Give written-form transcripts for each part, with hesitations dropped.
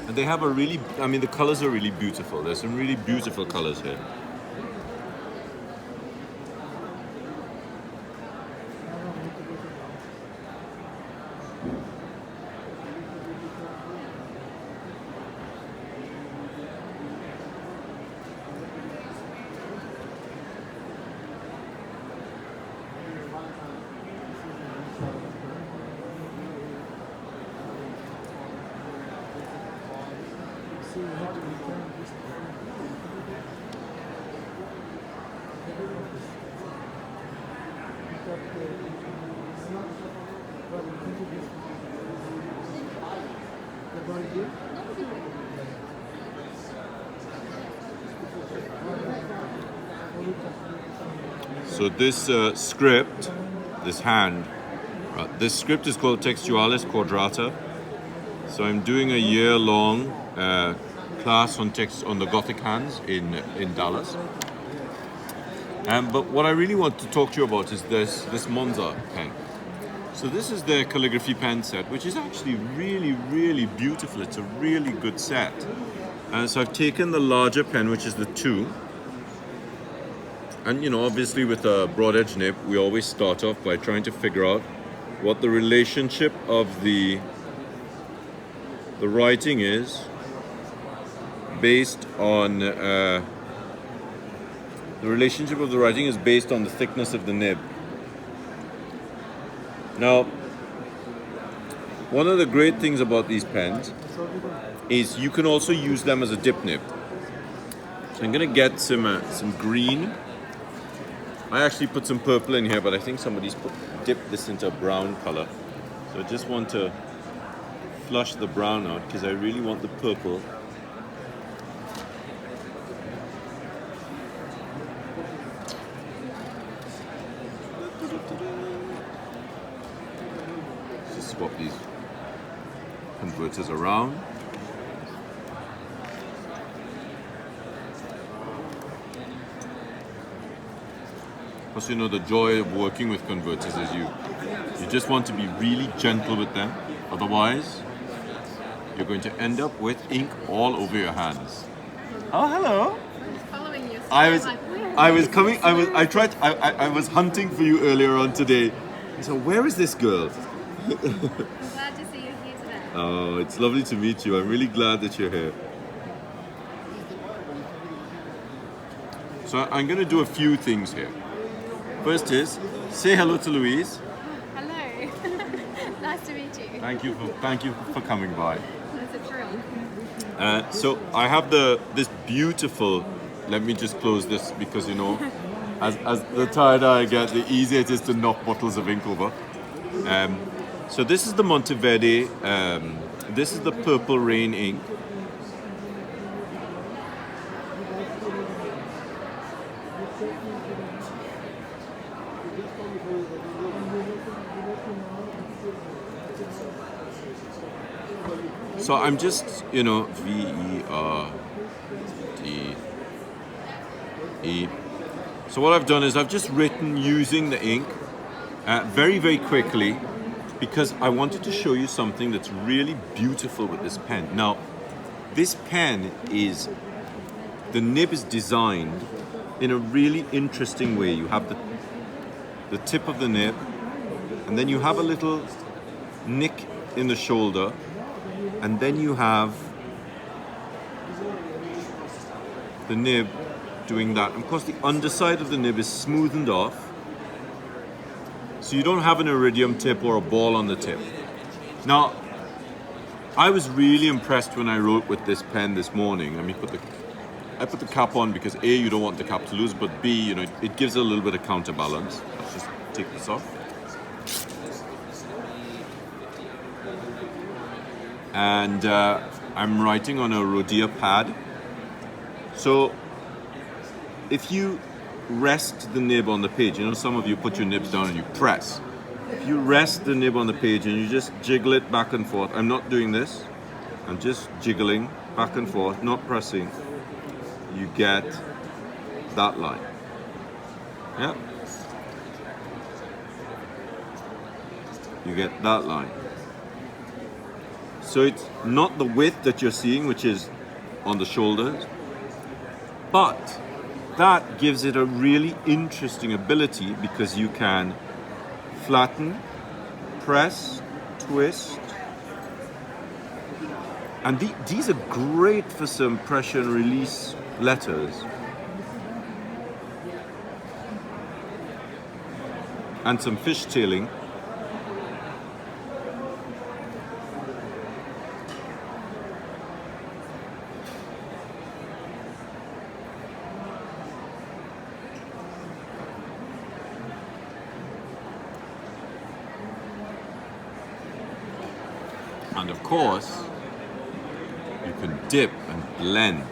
And they have a really, I mean, the colors are really beautiful. There's some really beautiful colors here. So this script, this hand, this script is called Textualis Quadrata. So I'm doing a year-long class on the Gothic hands in Dallas. But what I really want to talk to you about is this Monza pen. So this is their calligraphy pen set, which is actually really, really beautiful. It's a really good set. So I've taken the larger pen, which is the 2. And you know, obviously with a broad edge nib, we always start off by trying to figure out what the relationship of the writing is based on the relationship of the writing is based on the thickness of the nib. Now, one of the great things about these pens is you can also use them as a dip nib. So I'm going to get some green. I actually put some purple in here, but I think somebody's dipped this into a brown color. So I just want to flush the brown out because I really want the purple. Just swap these converters around. Because you know the joy of working with converters is you just want to be really gentle with them. Otherwise, you're going to end up with ink all over your hands. Oh, hello. I'm just following you. So I was hunting for you earlier on today. So where is this girl? I'm glad to see you here today. Oh, it's lovely to meet you. I'm really glad that you're here. So I'm going to do a few things here. First is, say hello to Louise. Hello. Nice to meet you. Thank you for coming by. It's a thrill. So I have this beautiful. Let me just close this because you know, as the tighter I get, the easier it is to knock bottles of ink over. So this is the Monteverde. This is the Purple Rain ink. So I'm just, you know, V-E-R-D-E. So what I've done is I've just written using the ink very, very quickly because I wanted to show you something that's really beautiful with this pen. Now, this pen the nib is designed in a really interesting way. You have the tip of the nib, and then you have a little nick in the shoulder, and then you have the nib doing that. And of course, the underside of the nib is smoothened off, so you don't have an iridium tip or a ball on the tip. Now, I was really impressed when I wrote with this pen this morning. I put the cap on because A, you don't want the cap to lose, but B, you know, it gives it a little bit of counterbalance. Let's just take this off. And I'm writing on a Rhodia pad. So if you rest the nib on the page, you know, some of you put your nibs down and you press. If you rest the nib on the page and you just jiggle it back and forth, I'm not doing this, I'm just jiggling back and forth, not pressing, you get that line. Yeah. You get that line. So it's not the width that you're seeing, which is on the shoulders, but that gives it a really interesting ability because you can flatten, press, twist, and these are great for some pressure and release letters. And some fishtailing. And of course, you can dip and blend.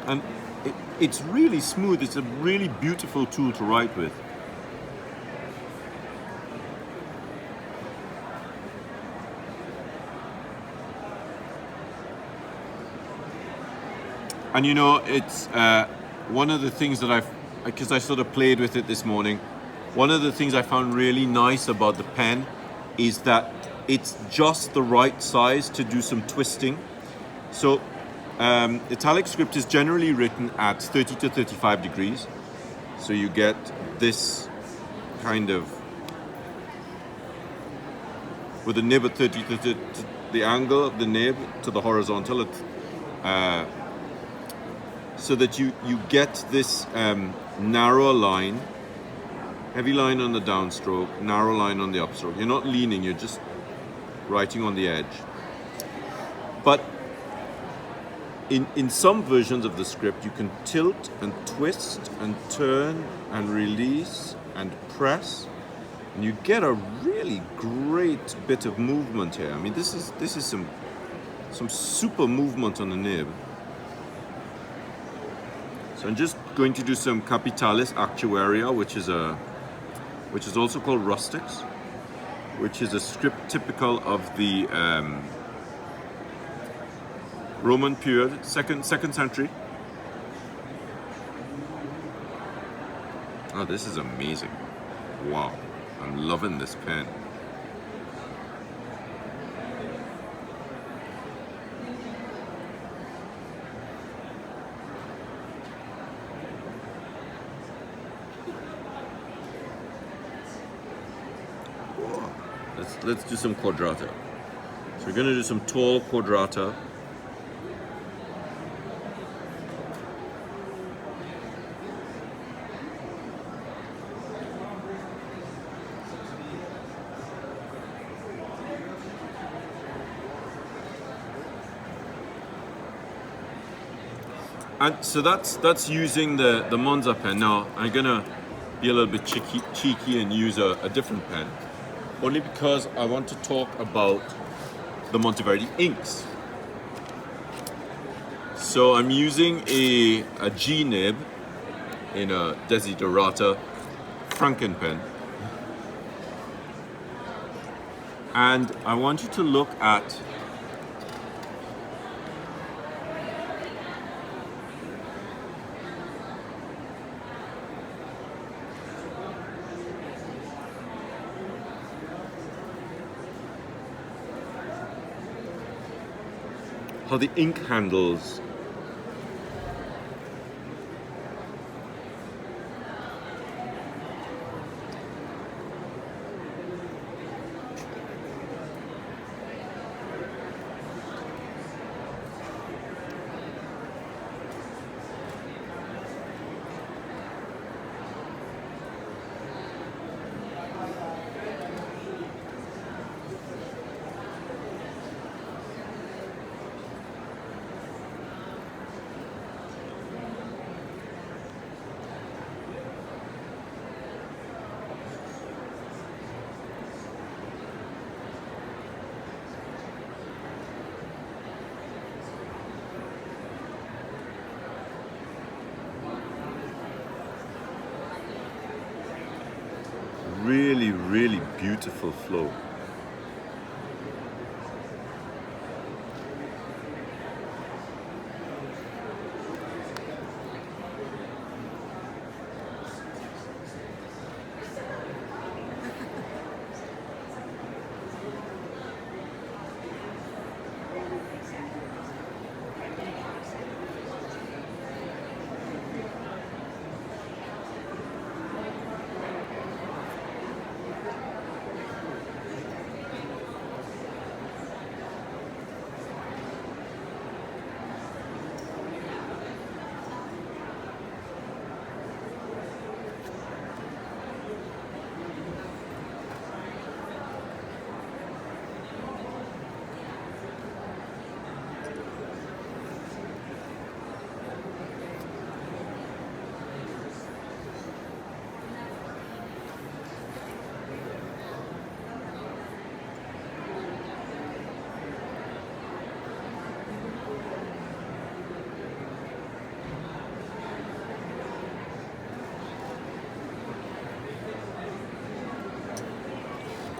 And it's really smooth. It's a really beautiful tool to write with. And you know, it's one of the things that because I sort of played with it this morning, one of the things I found really nice about the pen is that it's just the right size to do some twisting. So italic script is generally written at 30 to 35 degrees. So you get this kind of, with the nib at 30 to the angle of the nib to the horizontal, so that you get this narrow line, heavy line on the downstroke, narrow line on the upstroke. You're not leaning, you're just writing on the edge. But in some versions of the script, you can tilt and twist and turn and release and press, and you get a really great bit of movement here. I mean, this is some super movement on the nib. So I'm just going to do some Capitalis Actuaria, which is also called rustics, which is a script typical of the Roman period, second century. Oh, this is amazing. Wow, I'm loving this pen. Let's do some quadrata. So we're going to do some tall quadrata. And so that's using the Monza pen. Now I'm gonna be a little bit cheeky and use a different pen, only because I want to talk about the Monteverdi inks. So I'm using a G nib in a Desiderata Franken pen, and I want you to look at how the ink handles. really, really beautiful flow.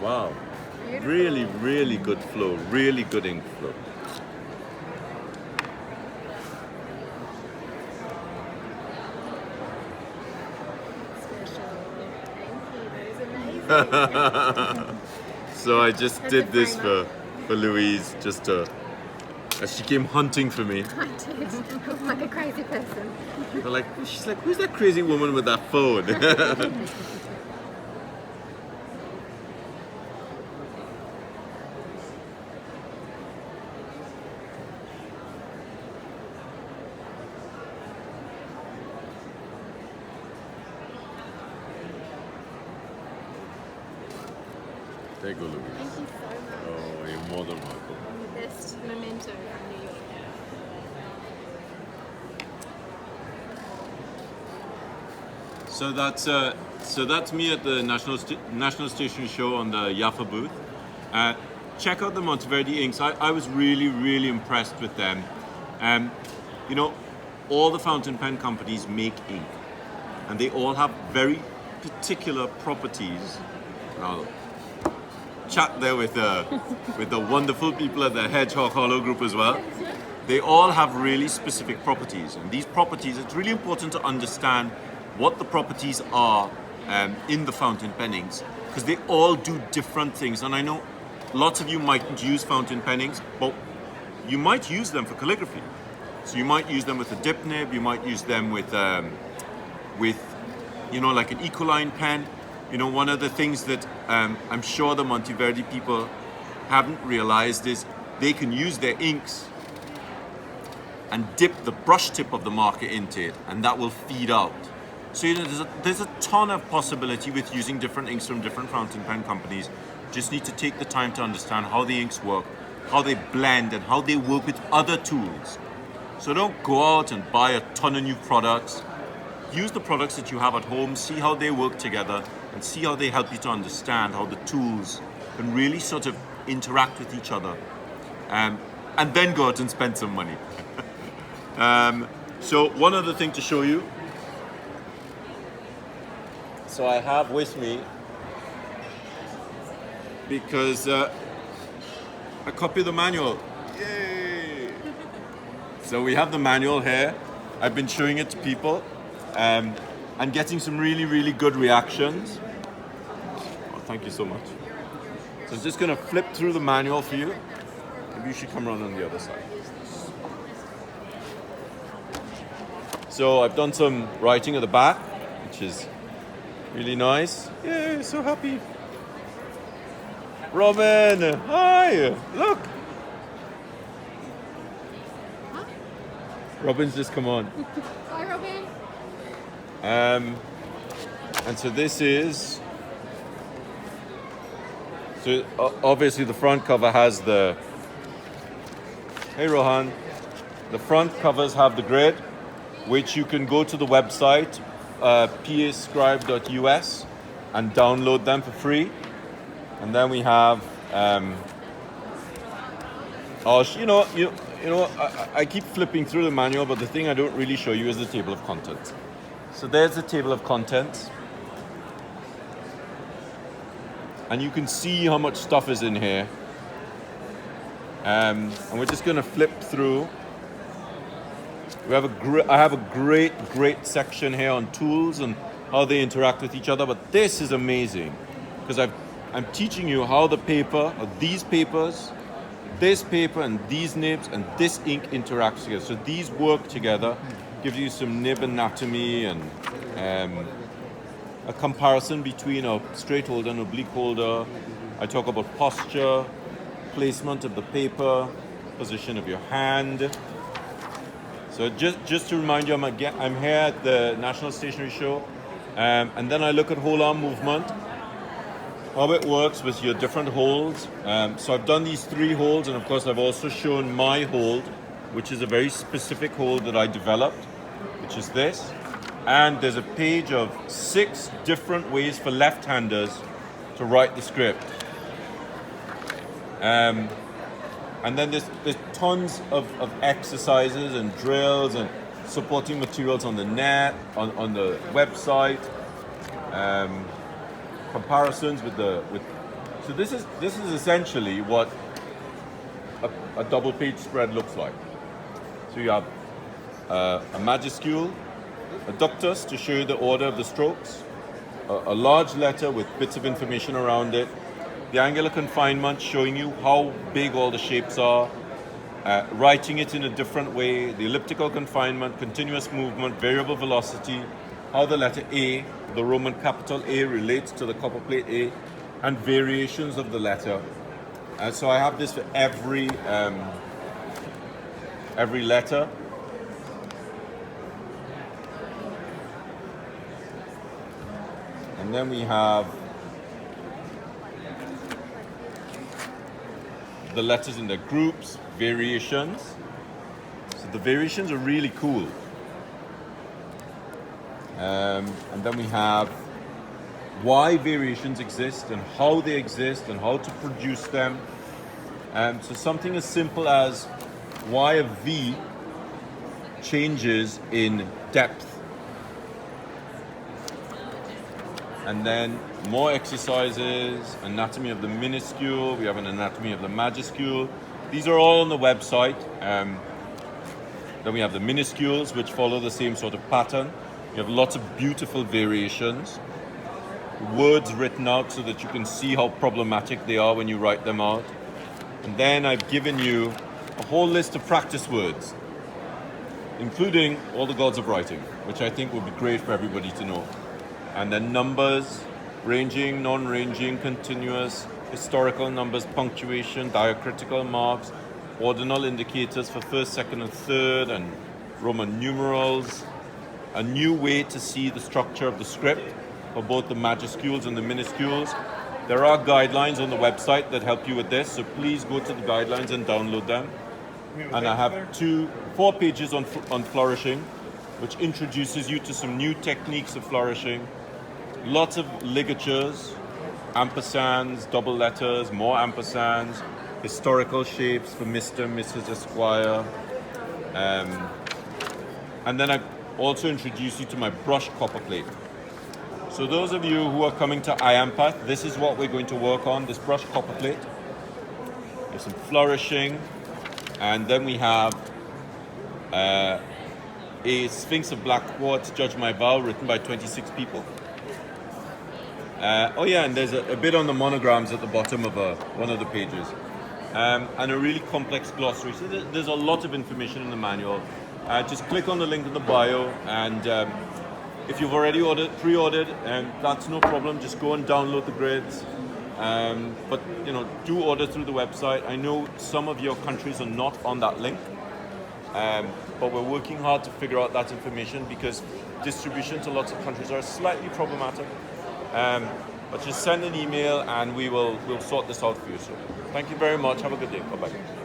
Wow. Beautiful. Really, really good flow. Really good ink flow. Special. Thank you. That is amazing. So I just That's did a this primer. for Louise, just to, as she came hunting for me. I did. I'm like a crazy person. They're like, she's like, who's that crazy woman with that phone? There you go, Louise. Thank you so much. Oh, you're more than welcome. The best memento from New York. So that's me at the National Stationery Show on the Jaffa booth. Check out the Monteverdi inks. I was really, really impressed with them. You know, all the fountain pen companies make ink, and they all have very particular properties. I'll chat there with the wonderful people at the Hedgehog Hollow group as well. They all have really specific properties, and these properties, it's really important to understand what the properties are in the fountain pen inks, because they all do different things. And I know lots of you mightn't use fountain pen inks, but you might use them for calligraphy. So you might use them with a dip nib, you might use them with you know, like an Ecoline pen. You know, one of the things that I'm sure the Monteverdi people haven't realized is they can use their inks and dip the brush tip of the marker into it, and that will feed out. So you know, there's a ton of possibility with using different inks from different fountain pen companies. Just need to take the time to understand how the inks work, how they blend, and how they work with other tools. So don't go out and buy a ton of new products. Use the products that you have at home, see how they work together, and see how they help you to understand how the tools can really sort of interact with each other. And then go out and spend some money. So one other thing to show you. So I have with me, because a copy of the manual. Yay! So we have the manual here. I've been showing it to people and getting some really, really good reactions. Oh, thank you so much. So I'm just going to flip through the manual for you. Maybe you should come around on the other side. So I've done some writing at the back, which is really nice. Yay, so happy. Robin, hi, look. Robin's just come on. Hi, Robin. And so this is, so obviously the front cover has the, hey Rohan, the front covers have the grid, which you can go to the website, PAScribe.us, and download them for free. And then we have, I keep flipping through the manual, but the thing I don't really show you is the table of contents. So there's the table of contents. and you can see how much stuff is in here. And we're just going to flip through. I have a great section here on tools and how they interact with each other. But this is amazing because I'm teaching you how the paper, or these papers, this paper and these nibs and this ink interacts together. So these work together, gives you some nib anatomy and a comparison between a straight holder and oblique holder. I talk about posture, placement of the paper, position of your hand. So just to remind you, I'm here at the National Stationery Show, and then I look at whole arm movement, how it works with your different holds. So I've done these 3 holds, and of course I've also shown my hold, which is a very specific hold that I developed, which is this. And there's a page of 6 different ways for left-handers to write the script. And then there's tons of exercises and drills and supporting materials on the net, on the website, comparisons with so this is essentially what a double page spread looks like. So you have a majuscule, a ductus to show you the order of the strokes, a large letter with bits of information around it, the angular confinement showing you how big all the shapes are, writing it in a different way, the elliptical confinement, continuous movement, variable velocity, how the letter A, the Roman capital A, relates to the copper plate A, and variations of the letter. So I have this for every letter. And then we have the letters in their groups, variations. So the variations are really cool. And then we have why variations exist and how they exist and how to produce them. So something as simple as why a V changes in depth. And then more exercises, anatomy of the minuscule, we have an anatomy of the majuscule. These are all on the website. Then we have the minuscules, which follow the same sort of pattern. You have lots of beautiful variations. Words written out so that you can see how problematic they are when you write them out. And then I've given you a whole list of practice words, including all the gods of writing, which I think would be great for everybody to know. And then numbers, ranging, non-ranging, continuous, historical numbers, punctuation, diacritical marks, ordinal indicators for first, second, and third, and Roman numerals. A new way to see the structure of the script for both the majuscules and the minuscules. There are guidelines on the website that help you with this, so please go to the guidelines and download them. And I have 4 pages on flourishing, which introduces you to some new techniques of flourishing. Lots of ligatures, ampersands, double letters, more ampersands, historical shapes for Mr., Mrs., Esquire. And then I also introduce you to my brush copper plate. So those of you who are coming to IAMPATH, this is what we're going to work on, this brush copper plate. There's some flourishing, and then we have a Sphinx of Black Quartz, Judge My Vow, written by 26 people. And there's a bit on the monograms at the bottom of one of the pages. And a really complex glossary. So there's a lot of information in the manual. Just click on the link in the bio, and if you've already pre-ordered, that's no problem. Just go and download the grids. But do order through the website. I know some of your countries are not on that link, but we're working hard to figure out that information because distribution to lots of countries are slightly problematic. But just send an email and we'll sort this out for you. So thank you very much. Have a good day. Bye-bye.